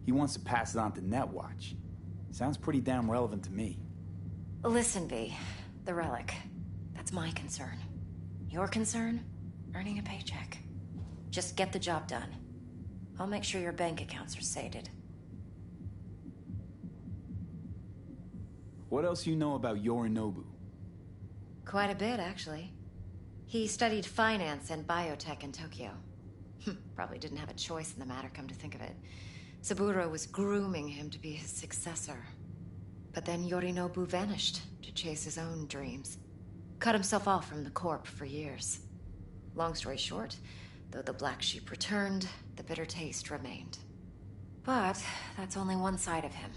He wants to pass it on to Netwatch. Sounds pretty damn relevant to me. Listen, V. The relic. That's my concern. Your concern? Earning a paycheck. Just get the job done. I'll make sure your bank accounts are sated. What else you know about Yorinobu? Quite a bit, actually. He studied finance and biotech in Tokyo. Probably didn't have a choice in the matter, come to think of it. Saburo was grooming him to be his successor. But then Yorinobu vanished to chase his own dreams. Cut himself off from the Corp for years. Long story short, though the black sheep returned, the bitter taste remained. But that's only one side of him.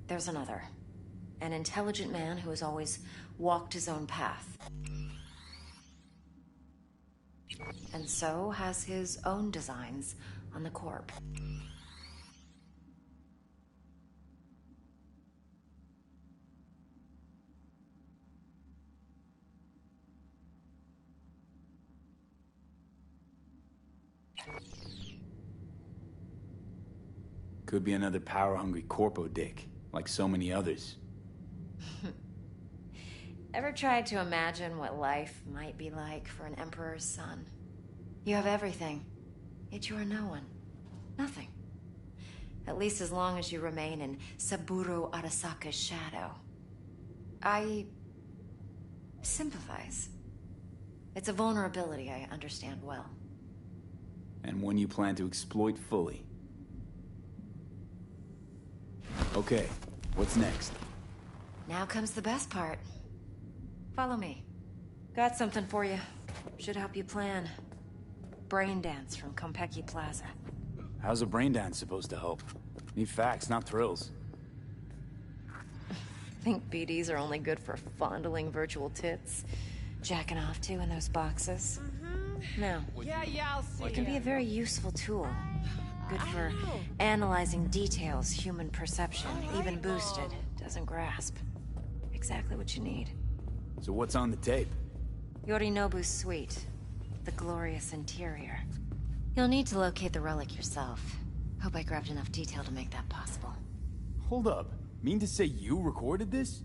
There's another. An intelligent man who has always walked his own path. And so has his own designs on the Corp. Could be another power-hungry corpo dick, like so many others. Ever tried to imagine what life might be like for an emperor's son? You have everything, yet you are no one. Nothing. At least as long as you remain in Saburo Arasaka's shadow. I sympathize. It's a vulnerability I understand well. And one you plan to exploit fully. Okay, what's next? Now comes the best part. Follow me. Got something for you. Should help you plan. Brain dance from Konpeki Plaza. How's a brain dance supposed to help? Need facts, not thrills. Think BDs are only good for fondling virtual tits? Jacking off to in those boxes? No. Yeah, I'll see. It can be a very useful tool. Good for analyzing details human perception, even boosted, doesn't grasp. Exactly what you need. So what's on the tape? Yorinobu's suite. The glorious interior. You'll need to locate the relic yourself. Hope I grabbed enough detail to make that possible. Hold up. Mean to say you recorded this?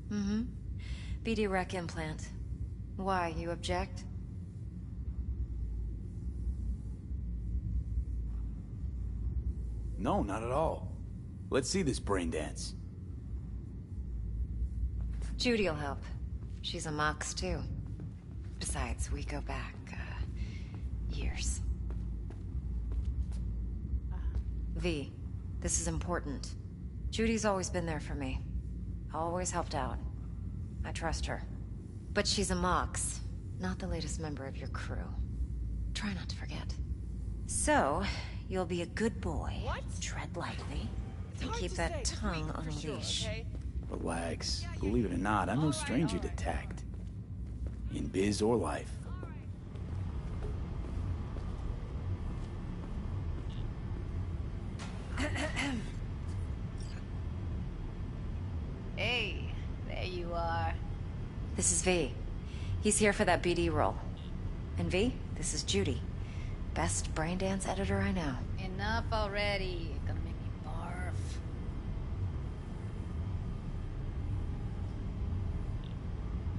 Mm-hmm. BD Rec implant. Why, you object? No, not at all. Let's see this brain dance. Judy'll help. She's a Mox, too. Besides, we go back, years. V, this is important. Judy's always been there for me. Always helped out. I trust her. But she's a Mox, not the latest member of your crew. Try not to forget. So, you'll be a good boy. What? Tread lightly. And keep that tongue on a leash. Relax. Believe it or not, I'm no stranger to tact. In biz or life. Hey, there you are. This is V. He's here for that BD role. And V, this is Judy. Best brain dance editor I know. Enough already. You're gonna make me barf.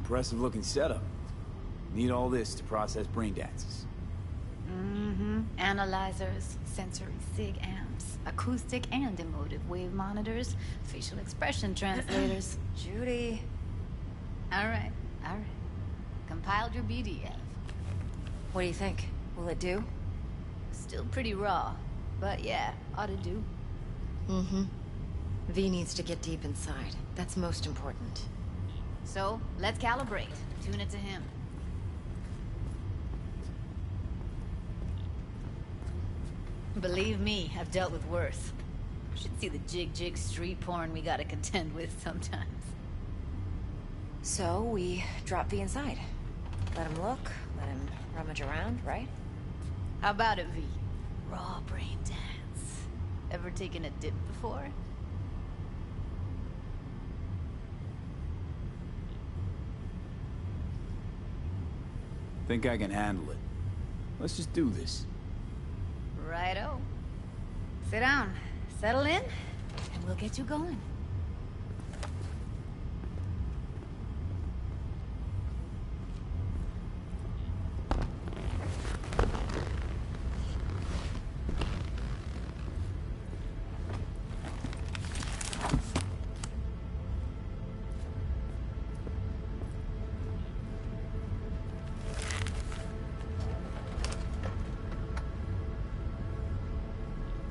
Impressive looking setup. Need all this to process brain dances. Mm-hmm. Analyzers, sensory sig amps, acoustic and emotive wave monitors, facial expression translators. Judy. All right. Compiled your BDF. What do you think? Will it do? Still pretty raw, but yeah, ought to do. Mm-hmm. V needs to get deep inside. That's most important. So, let's calibrate. Tune it to him. Believe me, I've dealt with worse. Should see the jig street porn we gotta contend with sometimes. So, we drop V inside. Let him look, let him rummage around, right? How about it, V? Raw brain dance. Ever taken a dip before? Think I can handle it. Let's just do this. Righto. Sit down. Settle in, and we'll get you going.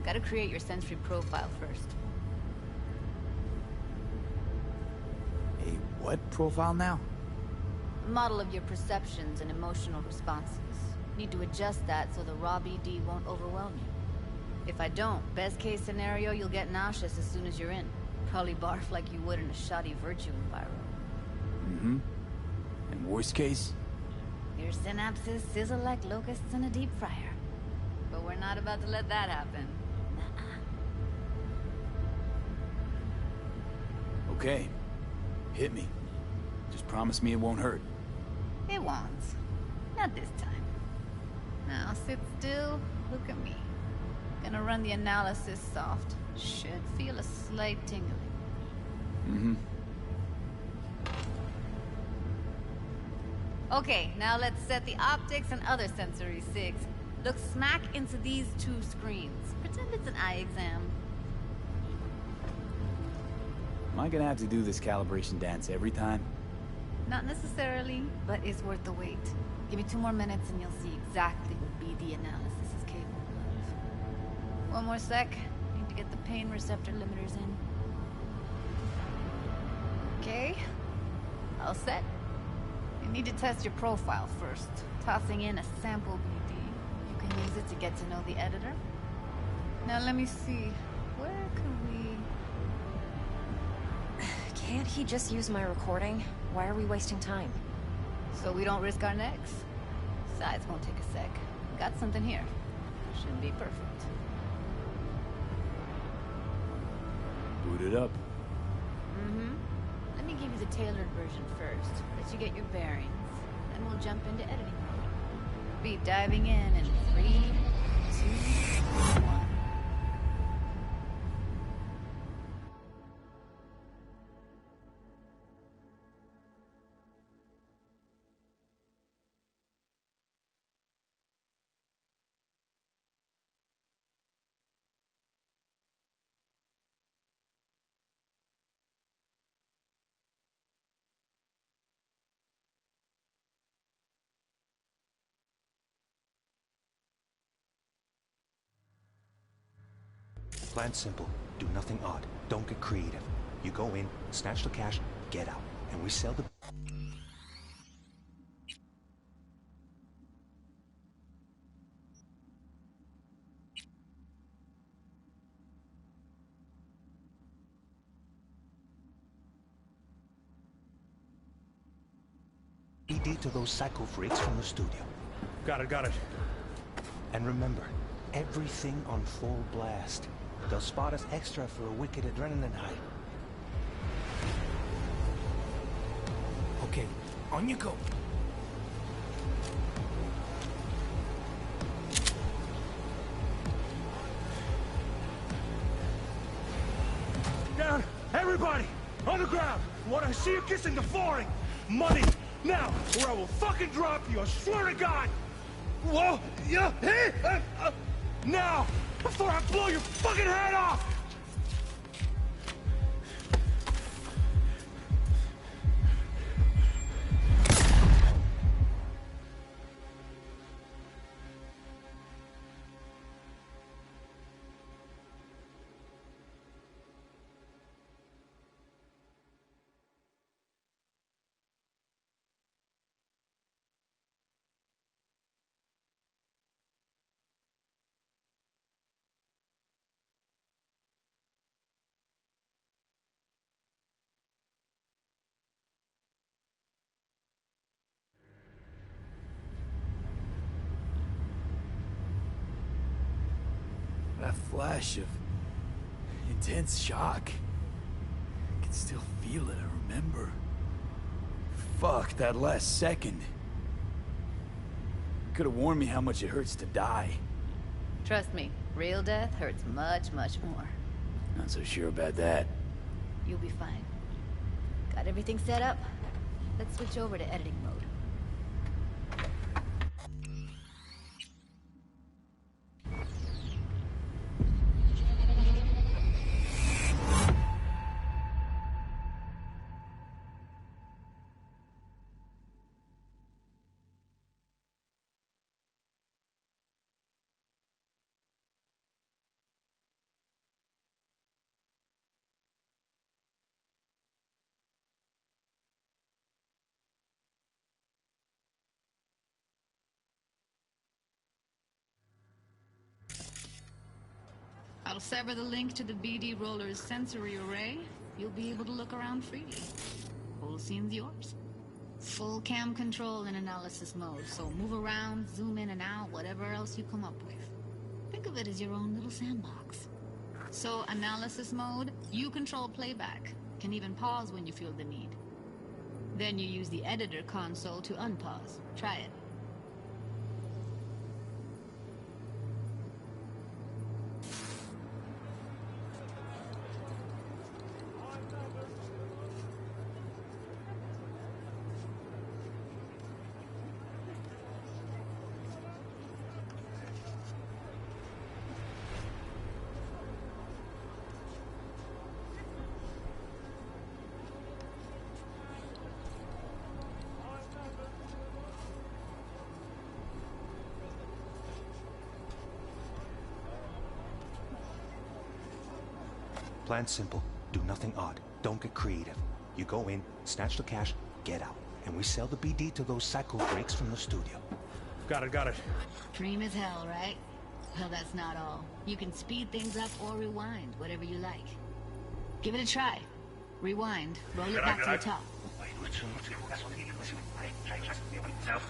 Gotta create your sensory profile first. A what profile now? A model of your perceptions and emotional responses. Need to adjust that so the raw BD won't overwhelm you. If I don't, best case scenario, you'll get nauseous as soon as you're in. Probably barf like you would in a shoddy virtue environment. Mm-hmm. And worst case? Your synapses sizzle like locusts in a deep fryer. But we're not about to let that happen. Okay. Hit me. Just promise me it won't hurt. It won't. Not this time. Now sit still, look at me. Gonna run the analysis soft. Should feel a slight tingling. Mm-hmm. Okay, now let's set the optics and other sensory sigs. Look smack into these two screens. Pretend it's an eye exam. Am I gonna have to do this calibration dance every time? Not necessarily, but it's worth the wait. Give me 2 more minutes and you'll see exactly what BD analysis is capable of. 1 more sec. Need to get the pain receptor limiters in. Okay. All set. You need to test your profile first. Tossing in a sample BD. You can use it to get to know the editor. Now let me see. Where can we... Can't he just use my recording? Why are we wasting time? So we don't risk our necks? Besides, won't take a sec. Got something here. Should be perfect. Boot it up. Mm-hmm. Let me give you the tailored version first. Let you get your bearings. Then we'll jump into editing mode. Be diving in 3, 2, 1. Plan simple. Do nothing odd. Don't get creative. You go in, snatch the cash, get out. And we sell the... ED to those psycho freaks from the studio. Got it. And remember, everything on full blast. They'll spot us extra for a wicked adrenaline high. Okay, on you go. Down! Everybody! On the ground! What I see you kissing the flooring! Money! Now! Or I will fucking drop you! I swear to God! Whoa! Yeah! Hey! Now! Before I blow your fucking head off! That flash of intense shock. I can still feel it, I remember. Fuck, that last second. Could have warned me how much it hurts to die. Trust me, real death hurts much, much more. Not so sure about that. You'll be fine. Got everything set up? Let's switch over to editing mode. I'll sever the link to the BD Roller's sensory array. You'll be able to look around freely. Whole scene's yours. Full cam control in analysis mode, so move around, zoom in and out, whatever else you come up with. Think of it as your own little sandbox. So, analysis mode, you control playback. Can even pause when you feel the need. Then you use the editor console to unpause. Try it. Plan's simple. Do nothing odd. Don't get creative. You go in, snatch the cash, get out. And we sell the BD to those psycho freaks from the studio. Got it. Dream as hell, right? Well, that's not all. You can speed things up or rewind, whatever you like. Give it a try. Rewind. Roll it back to the top.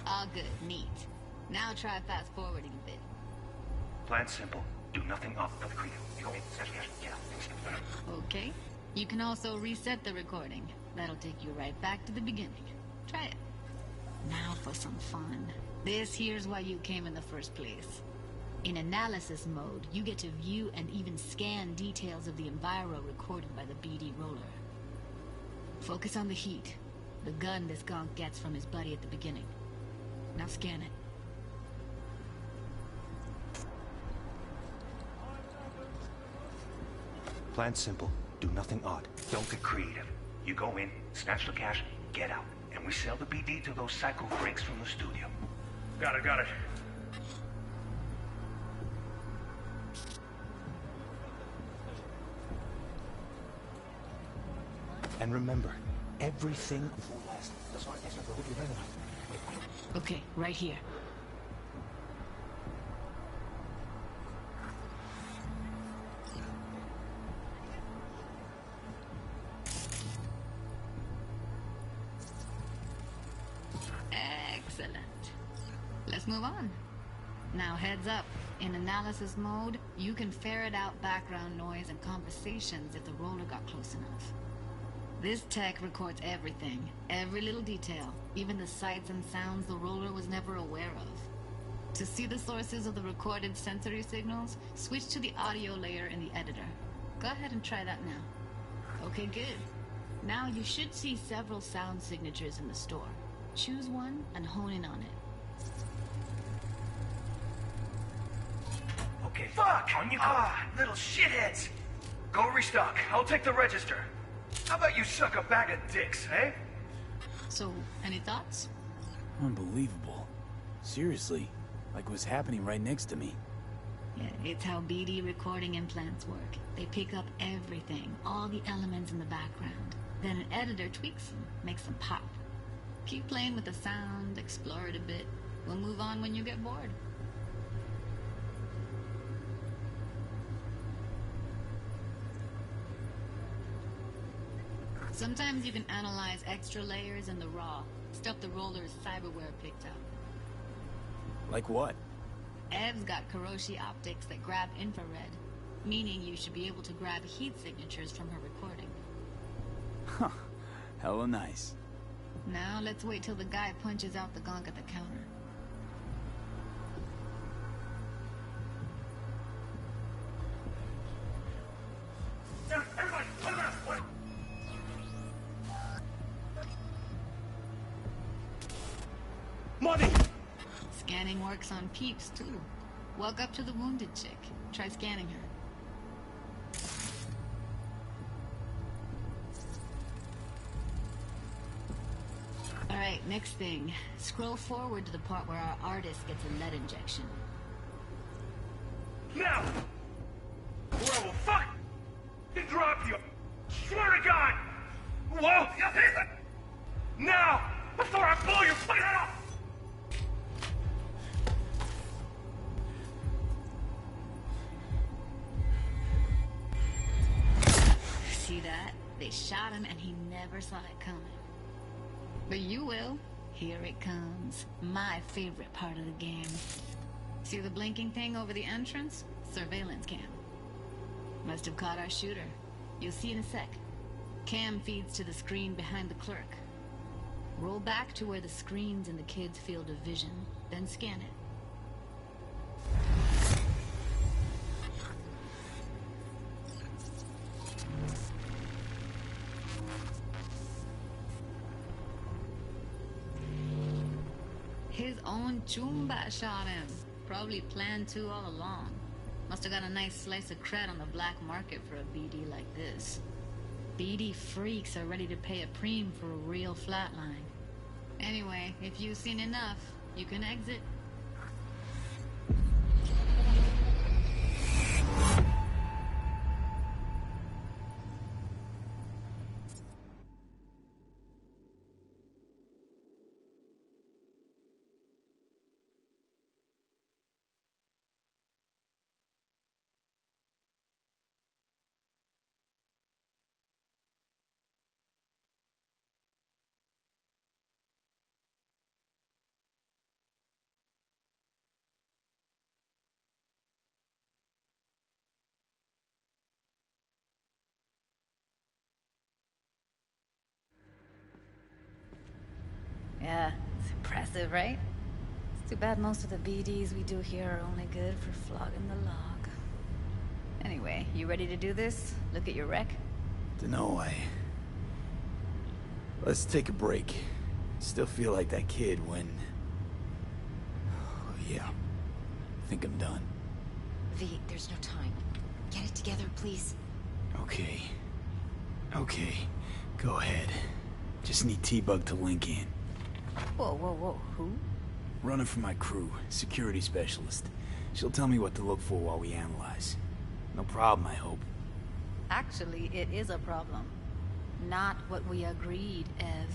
All good. Neat. Now try fast forwarding a bit. Plan's simple. Do nothing odd. Don't get creative. You go in, snatch the cash, get out. Okay. You can also reset the recording. That'll take you right back to the beginning. Try it. Now for some fun. This here's why you came in the first place. In analysis mode, you get to view and even scan details of the enviro recorded by the BD Roller. Focus on the heat, the gun this gonk gets from his buddy at the beginning. Now scan it. Plan's simple. Do nothing odd. Don't get creative. You go in, snatch the cash, get out. And we sell the BD to those psycho freaks from the studio. Got it. And remember, everything... Okay, right here. Excellent. Let's move on. Now heads up. In analysis mode, you can ferret out background noise and conversations if the roller got close enough. This tech records everything, every little detail, even the sights and sounds the roller was never aware of. To see the sources of the recorded sensory signals, switch to the audio layer in the editor. Go ahead and try that now. Okay, good. Now you should see several sound signatures in the store. Choose one and hone in on it. Okay, fuck! On you go! Little shitheads! Go restock. I'll take the register. How about you suck a bag of dicks, eh? So, any thoughts? Unbelievable. Seriously, like it was happening right next to me. Yeah, it's how BD recording implants work. They pick up everything, all the elements in the background. Then an editor tweaks them, makes them pop. Keep playing with the sound, explore it a bit. We'll move on when you get bored. Sometimes you can analyze extra layers in the raw, stuff the roller's cyberware picked up. Like what? Ev's got Kiroshi optics that grab infrared, meaning you should be able to grab heat signatures from her recording. Huh. Hella nice. Now let's wait till the guy punches out the gonk at the counter. Money! Scanning works on peeps, too. Walk up to the wounded chick. Try scanning her. Alright, next thing. Scroll forward to the part where our artist gets a lead injection. Now! Or I will fucking drop you! Swear to God! Whoa! Now! Before I blow your fucking head off! See that? They shot him and he never saw it coming. But you will. Here it comes. My favorite part of the game. See the blinking thing over the entrance? Surveillance cam. Must have caught our shooter. You'll see in a sec. Cam feeds to the screen behind the clerk. Roll back to where the screen's in the kid's field of vision, then scan it. His own Chumba shot him. Probably planned to all along. Must have got a nice slice of cred on the black market for a BD like this. BD freaks are ready to pay a preem for a real flatline. Anyway, if you've seen enough, you can exit. Yeah, it's impressive, right? It's too bad most of the BDs we do here are only good for flogging the log. Anyway, you ready to do this? Look at your wreck? Dunno, Let's take a break. Still feel like that kid when... Oh, yeah. Think I'm done. V, there's no time. Get it together, please. Okay. Okay. Go ahead. Just need T-Bug to link in. Whoa, whoa, whoa, who? Running for my crew, security specialist. She'll tell me what to look for while we analyze. No problem, I hope. Actually, it is a problem. Not what we agreed, Ev.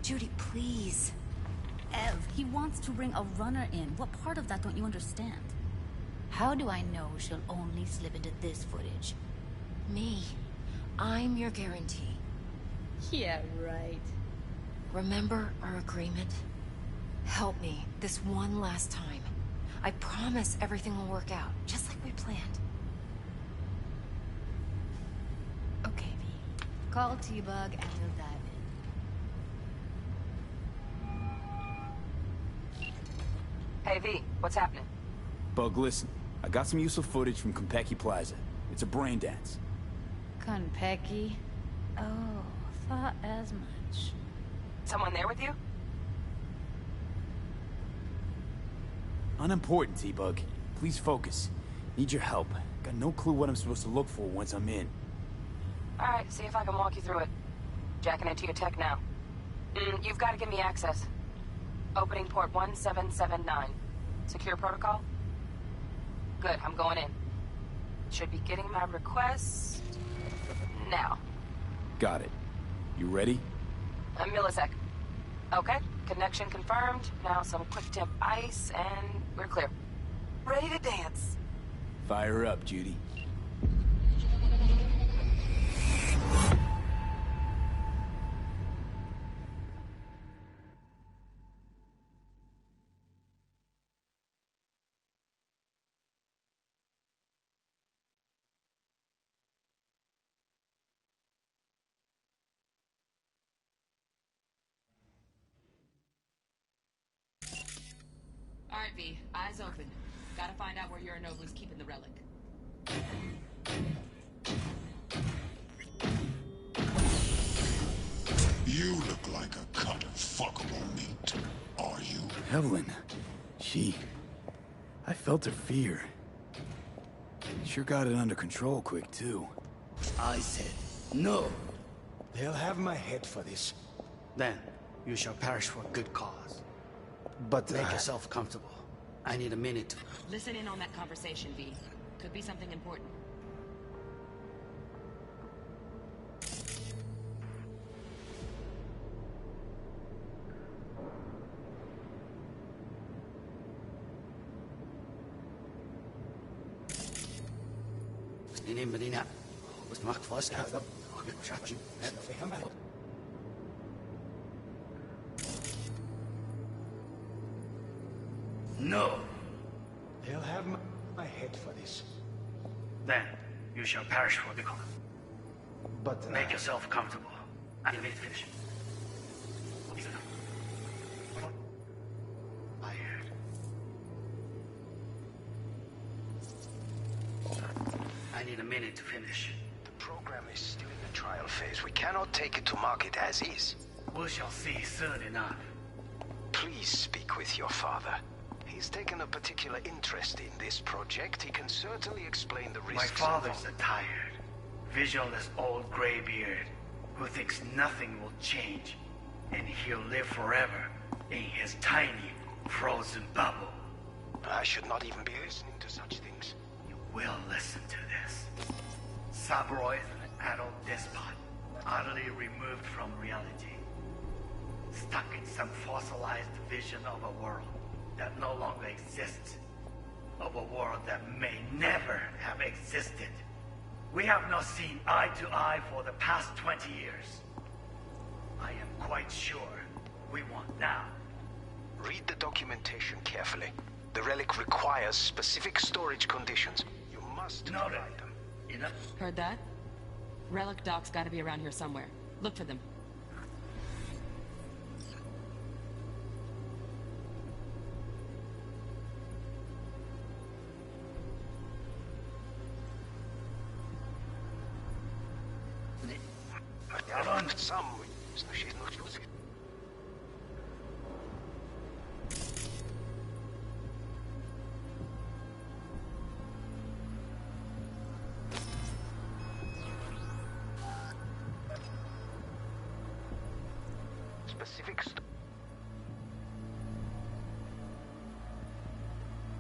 Judy, please. Ev, he wants to bring a runner in. What part of that don't you understand? How do I know she'll only slip into this footage? Me. I'm your guarantee. Yeah, right. Remember our agreement? Help me this one last time. I promise everything will work out, just like we planned. Okay, V. Call T-Bug and we'll dive in. Hey, V, what's happening? Bug, listen. I got some useful footage from Konpeki Plaza. It's a brain dance. Konpeki? Oh, thought as much. Someone there with you? Unimportant, T-Bug. Please focus. Need your help. Got no clue what I'm supposed to look for once I'm in. Alright, see if I can walk you through it. Jacking into your tech now. You've got to give me access. Opening port 1779. Secure protocol? Good, I'm going in. Should be getting my request... now. Got it. You ready? A millisec. Okay, connection confirmed. Now some quick temp ice, and we're clear. Ready to dance. Fire up, Judy. Alright, V. Eyes open. Gotta find out where Yorinobu's keeping the relic. You look like a cut of fuckable meat. Are you? Evelyn, I felt her fear. Sure got it under control quick, too. I said, no. They'll have my head for this. Then, you shall perish for a good cause. But, Make yourself comfortable. I need a minute to... Listen in on that conversation, V. Could be something important. Medina. Was macht was? No. They'll have my head for this. Then, you shall perish for the cause. But, Make yourself comfortable. I need to finish. I heard. I need a minute to finish. The program is still in the trial phase. We cannot take it to market as is. We shall see soon enough. Please speak with your father. He's taken a particular interest in this project. He can certainly explain the risks. My father's a tired, visionless old graybeard who thinks nothing will change, and he'll live forever in his tiny, frozen bubble. I should not even be listening to such things. You will listen to this. Saburo is an adult despot, utterly removed from reality. Stuck in some fossilized vision of a world that no longer exists. Of a world that may never have existed. We have not seen eye to eye for the past 20 years. I am quite sure we want now. Read the documentation carefully. The relic requires specific storage conditions. You must provide them. Enough. Heard that? Relic doc's gotta be around here somewhere. Look for them. Some... Specific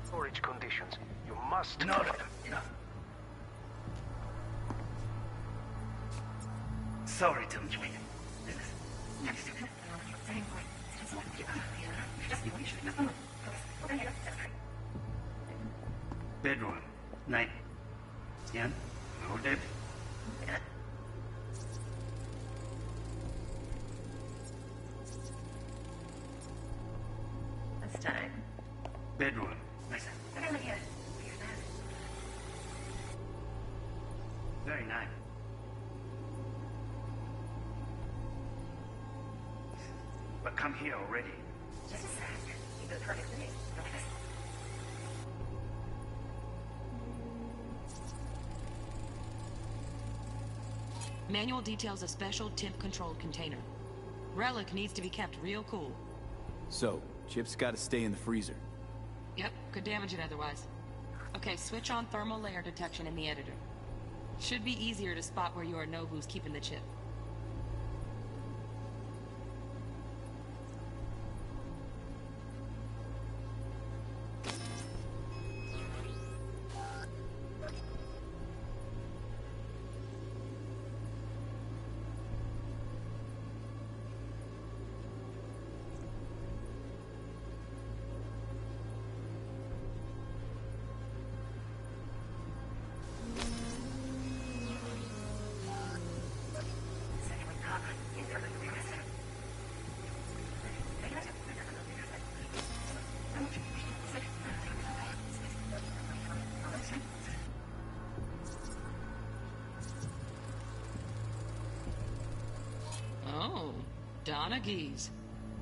storage conditions. You must... No, enough. Sorry to join. Bedroom. Night. Yan? Hold it. This time. Bedroom. Nice. Very nice. But come here already. Just a sec. You go perfectly. Manual details a special temp-controlled container. Relic needs to be kept real cool. So, Chip's gotta stay in the freezer. Yep, could damage it otherwise. Okay, switch on thermal layer detection in the editor. Should be easier to spot where Yorinobu's keeping the chip. Oh, Donaghys.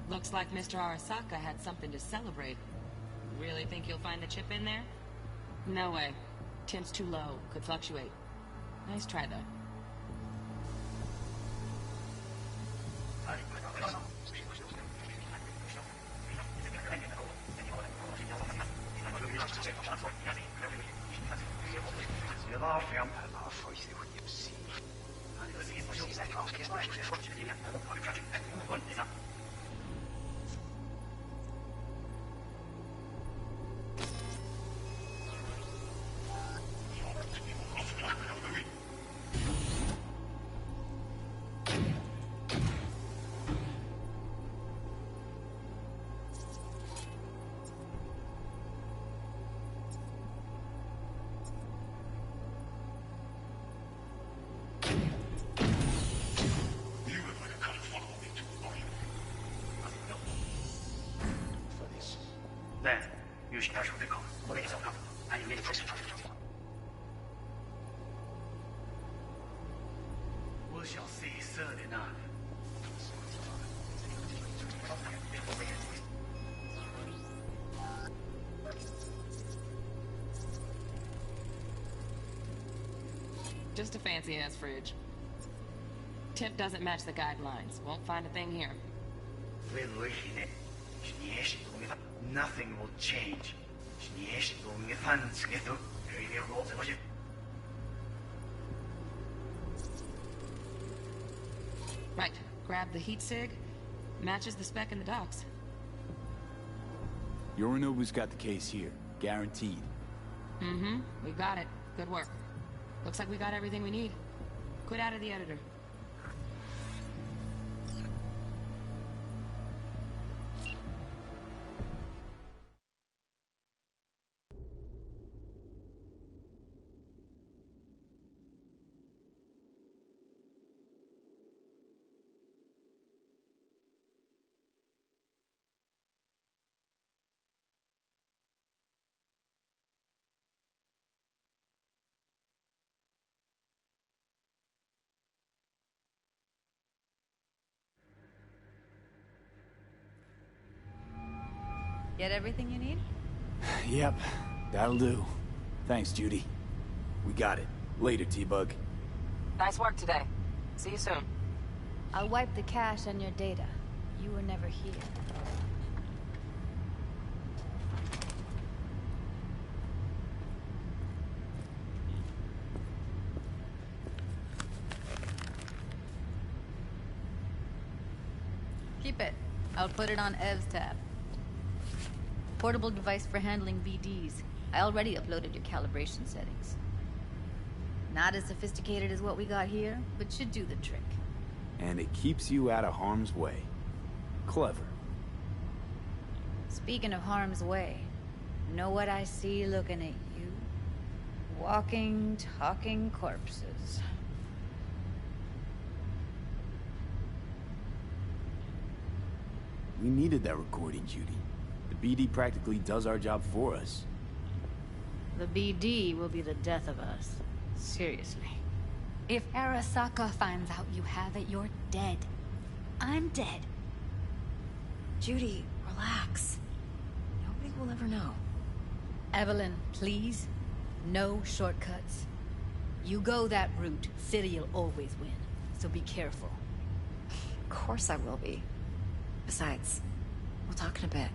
Looks like Mr. Arasaka had something to celebrate. Really think you'll find the chip in there? No way. Temp's too low. Could fluctuate. Nice try, though. Then, you should catch what they call and you need to we shall see soon enough. Just a fancy-ass fridge. Temp doesn't match the guidelines. Won't find a thing here. Nothing will change. Right. Grab the heat sig. Matches the spec in the docs. Yorinobu's got the case here. Guaranteed. Mm-hmm. We got it. Good work. Looks like we got everything we need. Quit out of the editor. Get everything you need? Yep, that'll do. Thanks, Judy. We got it. Later, T-Bug. Nice work today. See you soon. I'll wipe the cache on your data. You were never here. Keep it. I'll put it on Ev's tab. Portable device for handling BDs. I already uploaded your calibration settings. Not as sophisticated as what we got here, but should do the trick. And it keeps you out of harm's way. Clever. Speaking of harm's way, know what I see looking at you? Walking, talking corpses. We needed that recording, Judy. The BD practically does our job for us. The BD will be the death of us. Seriously. If Arasaka finds out you have it, you're dead. I'm dead. Judy, relax. Nobody will ever know. Evelyn, please. No shortcuts. You go that route, City'll always win. So be careful. Of course I will be. Besides, we'll talk in a bit.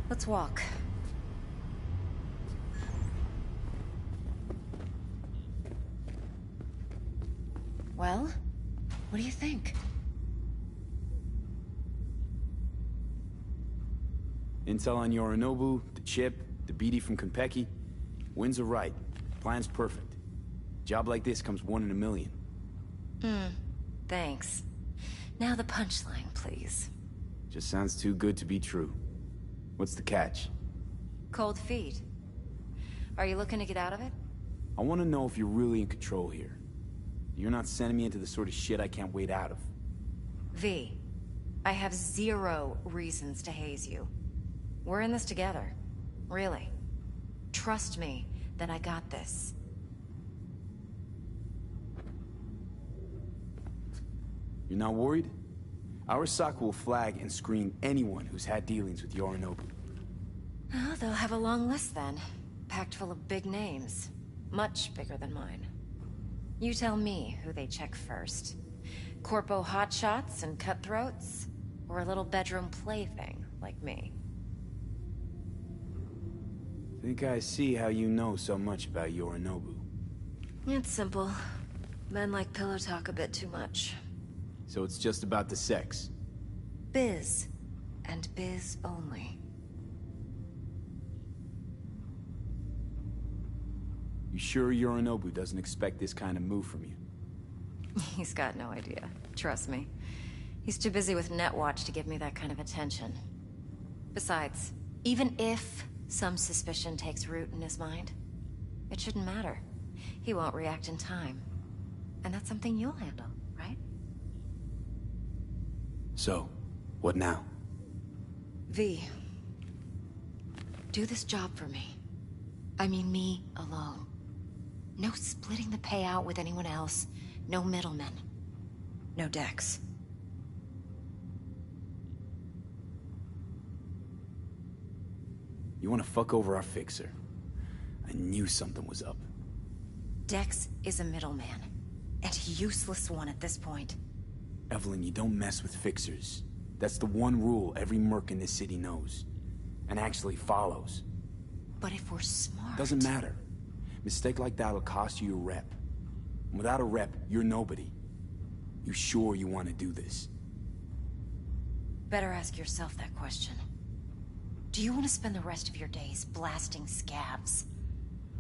Let's walk. Well, what do you think? Intel on Yorinobu, the chip, the BD from Konpeki. Winds are right. Plan's perfect. Job like this comes 1 in a million. Thanks. Now the punchline, please. Just sounds too good to be true. What's the catch? Cold feet. Are you looking to get out of it? I want to know if you're really in control here. You're not sending me into the sort of shit I can't wait out of. V, I have 0 reasons to haze you. We're in this together. Really. Trust me that I got this. You're not worried? Arasaka will flag and screen anyone who's had dealings with Yorinobu. Oh, they'll have a long list then. Packed full of big names. Much bigger than mine. You tell me who they check first. Corpo hotshots and cutthroats? Or a little bedroom plaything like me? Think I see how you know so much about Yorinobu. It's simple. Men like pillow talk a bit too much. So it's just about the sex? Biz. And biz only. You sure Yorinobu doesn't expect this kind of move from you? He's got no idea. Trust me. He's too busy with Netwatch to give me that kind of attention. Besides, even if some suspicion takes root in his mind, it shouldn't matter. He won't react in time. And that's something you'll handle, right? So, what now? V. Do this job for me. I mean me alone. No splitting the payout with anyone else. No middlemen. No Dex. You want to fuck over our fixer? I knew something was up. Dex is a middleman. And a useless one at this point. Evelyn, you don't mess with fixers. That's the one rule every merc in this city knows. And actually follows. But if we're smart... Doesn't matter. Mistake like that'll cost you your rep. And without a rep, you're nobody. You sure you want to do this? Better ask yourself that question. Do you want to spend the rest of your days blasting scabs?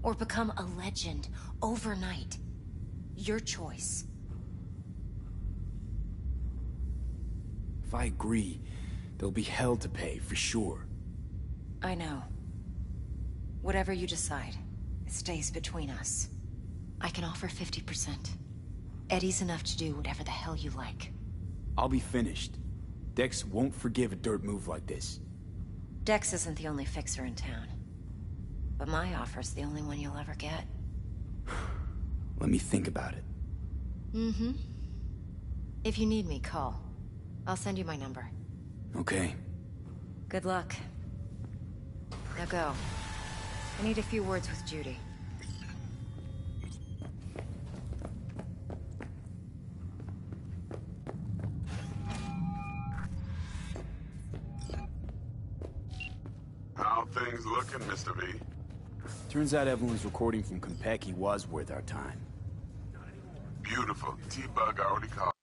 Or become a legend overnight? Your choice. If I agree, there'll be hell to pay, for sure. I know. Whatever you decide, it stays between us. I can offer 50%. Eddie's enough to do whatever the hell you like. I'll be finished. Dex won't forgive a dirt move like this. Dex isn't the only fixer in town. But my offer's the only one you'll ever get. Let me think about it. Mm-hmm. If you need me, call. I'll send you my number. Okay. Good luck. Now go. I need a few words with Judy. How things looking, Mr. V? Turns out Evelyn's recording from Konpeki was worth our time. Beautiful. T-Bug already called.